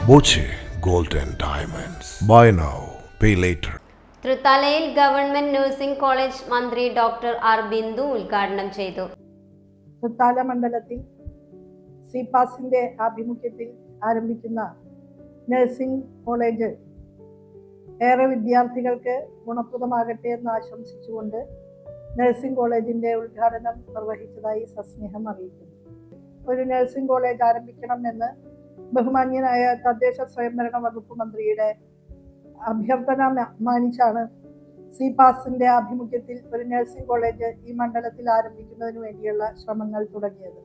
Boche gold and diamonds. Buy now, pay later. തൃത്താലയിൽ government nursing college മന്ത്രി doctor R Bindu ഉദ്ഘാടനം ചെയ്തു. തൃത്താല മണ്ഡലത്തിൽ സിപാസിന്റെ ആഭിമുഖ്യത്തിൽ ആരംഭിക്കുന്ന നഴ്സിംഗ് കോളേജ് ഏറെ വിദ്യാർത്ഥികൾക്ക് ഗുണപ്രദമാകട്ടെ എന്ന് ആശംസിച്ചുകൊണ്ട് നഴ്സിംഗ് കോളേജിന്റെ ഉദ്ഘാടനം നിർവഹിച്ചതായി സസ്നേഹം അറിയിക്കുന്നു. ഒരു നഴ്സിംഗ് കോളേജ് ആരംഭിക്കണമെന്ന് ബഹുമാന്യനായ തദ്ദേശ സ്വയംഭരണ വകുപ്പ് മന്ത്രിയുടെ അഭ്യർത്ഥന മാനിച്ചാണ് സിപാസിന്റെ ആഭിമുഖ്യത്തിൽ ഒരു നഴ്സിംഗ് കോളേജ് ഈ മണ്ഡലത്തിൽ ആരംഭിക്കുന്നതിന് വേണ്ടിയുള്ള ശ്രമങ്ങൾ തുടങ്ങിയത്.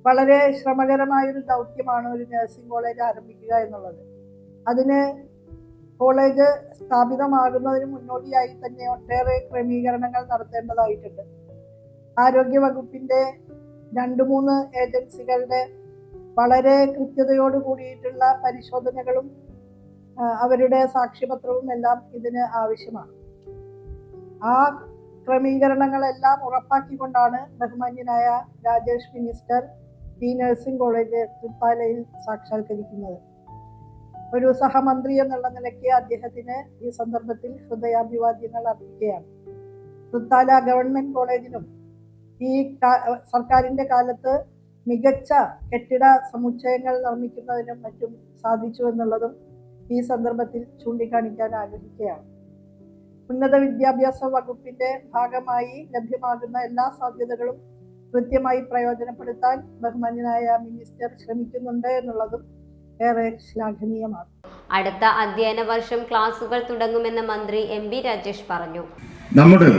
വളരെ ശ്രമകരമായൊരു ദൗത്യമാണ് ഒരു നഴ്സിംഗ് കോളേജ് ആരംഭിക്കുക എന്നുള്ളത്. അതിന് കോളേജ് സ്ഥാപിതമാകുന്നതിന് മുന്നോടിയായി തന്നെ ഒട്ടേറെ ക്രമീകരണങ്ങൾ നടത്തേണ്ടതായിട്ടുണ്ട്. ആരോഗ്യ വകുപ്പിന്റെ 2-3 ഏജൻസികളുടെ വളരെ കൃത്യതയോട് കൂടിയിട്ടുള്ള പരിശോധനകളും അവരുടെ സാക്ഷ്യപത്രവും എല്ലാം ഇതിന് ആവശ്യമാണ്. ആ ക്രമീകരണങ്ങളെല്ലാം ഉറപ്പാക്കിക്കൊണ്ടാണ് ബഹുമാന്യനായ രാജേഷ് മിനിസ്റ്റർ ഈ നഴ്സിംഗ് കോളേജ് തൃത്താലയിൽ സാക്ഷാത്കരിക്കുന്നത്. ഒരു സഹമന്ത്രി എന്നുള്ള നിലയ്ക്ക് അദ്ദേഹത്തിന് ഈ സന്ദർഭത്തിൽ ഹൃദയാഭിവാദ്യങ്ങൾ അർപ്പിക്കുകയാണ്. തൃത്താല ഗവൺമെന്റ് കോളേജിനും ഈ സർക്കാരിന്റെ കാലത്ത് മികച്ച കെട്ടിട സമുച്ചയങ്ങൾ നിർമ്മിക്കുന്നതിനും മറ്റും സാധിച്ചു എന്നുള്ളതും ഈ സന്ദർഭത്തിൽ ചൂണ്ടിക്കാണിക്കാൻ ആഗ്രഹിക്കുകയാണ്. ഉന്നത വിദ്യാഭ്യാസ വകുപ്പിന്റെ ഭാഗമായി ലഭ്യമാകുന്ന എല്ലാ സാധ്യതകളും കൃത്യമായി പ്രയോജനപ്പെടുത്താൻ ബഹുമാന്യനായ മിനിസ്റ്റർ ശ്രമിക്കുന്നുണ്ട് എന്നുള്ളതും ഏറെ ശ്ലാഘനീയമാണ്. അടുത്ത അധ്യയന വർഷം ക്ലാസുകൾ തുടങ്ങുമെന്ന് മന്ത്രി എം.ബി. രാജേഷ് പറഞ്ഞു. നമ്മുടെ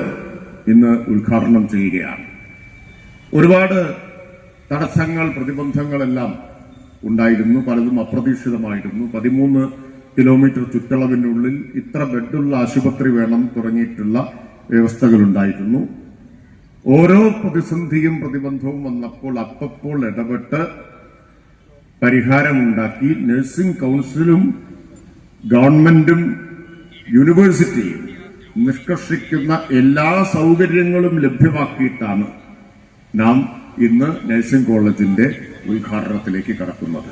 ഇന്ന് ഉദ്ഘാടനം ചെയ്യുകയാണ്. ഒരുപാട് തടസ്സങ്ങൾ, പ്രതിബന്ധങ്ങളെല്ലാം ഉണ്ടായിരുന്നു. പലതും അപ്രതീക്ഷിതമായിരുന്നു. 13 കിലോമീറ്റർ ചുറ്റളവിനുള്ളിൽ ഇത്ര ബെഡുള്ള ആശുപത്രി വേണം തുടങ്ങിയിട്ടുള്ള വ്യവസ്ഥകൾ ഉണ്ടായിരുന്നു. ഓരോ പ്രതിസന്ധിയും പ്രതിബന്ധവും വന്നപ്പോൾ അപ്പോൾ ഇടപെട്ട് പരിഹാരമുണ്ടാക്കി നഴ്സിംഗ് കൗൺസിലും ഗവൺമെന്റും യൂണിവേഴ്സിറ്റിയും നിഷ്കർഷിക്കുന്ന എല്ലാ സൗകര്യങ്ങളും ലഭ്യമാക്കിയിട്ടാണ് നാം ഇന്ന് നഴ്സിംഗ് കോളേജിന്റെ ഉദ്ഘാടനത്തിലേക്ക് കടക്കുന്നത്.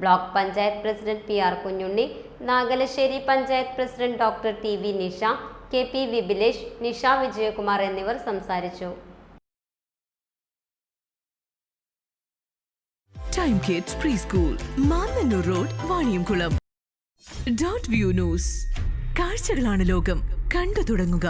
Block panchayat president P R. Kunhunni, Nagalassery panchayat president doctor T V. Nisha, K P. Vipilesh, Nisha Vijayakumar എന്നിവർ സംസാരിച്ചു. Time kids pre school, Mannanur road, Vaniyamkulam. .View news. കാഴ്ചകളാണ് ലോകം, കണ്ടു തുടങ്ങുക.